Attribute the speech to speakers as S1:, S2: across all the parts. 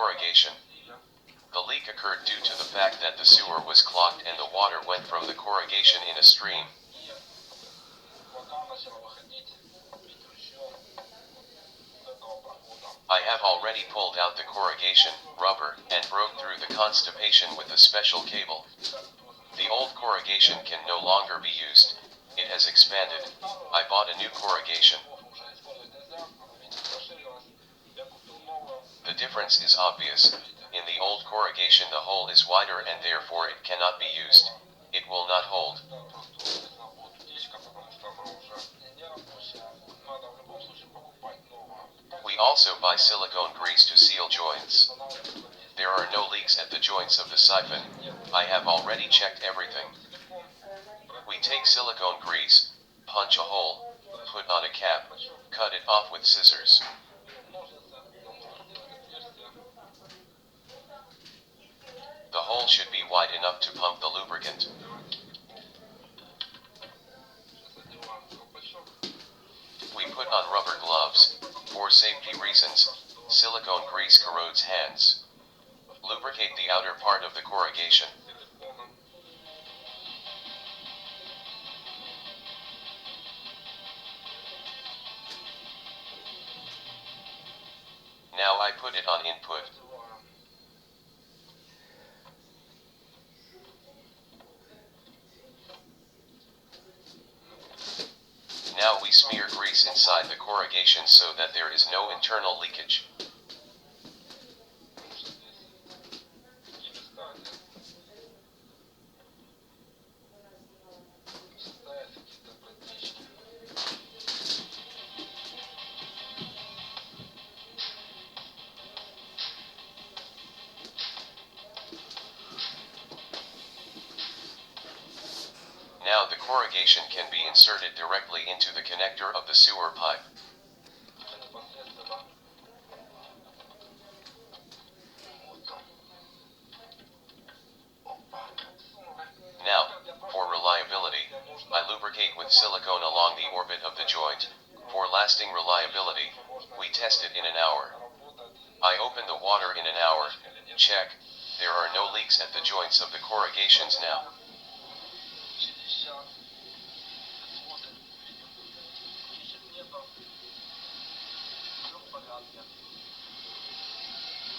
S1: corrugation. The leak occurred due to the fact that the sewer was clogged and the water went from the corrugation in a stream. I have already pulled out the corrugation, rubber, and broke through the constipation with a special cable. The old corrugation can no longer be used. It has expanded. I bought a new corrugation. The difference is obvious. In the old corrugation the hole is wider and therefore it cannot be used. It will not hold. We also buy silicone grease to seal joints. There are no leaks at the joints of the siphon. I have already checked everything. We take silicone grease, punch a hole, put on a cap, cut it off with scissors. The hole should be wide enough to pump the lubricant. We put on rubber gloves. For safety reasons, silicone grease corrodes hands. Lubricate the outer part of the corrugation. Now I put it on input. Now we smear grease inside the corrugation so that there is no internal leakage. Now the corrugation can be inserted directly into the connector of the sewer pipe. Now, for reliability, I lubricate with silicone along the orbit of the joint. For lasting reliability, we test it in an hour. I open the water in an hour, check, there are no leaks at the joints of the corrugations now.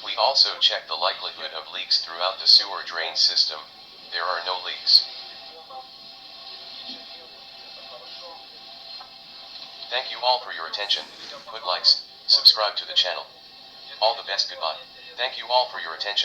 S1: We also check the likelihood of leaks throughout the sewer drain system. There are no leaks. Thank you all for your attention. Put likes, subscribe to the channel. All the best, goodbye. Thank you all for your attention.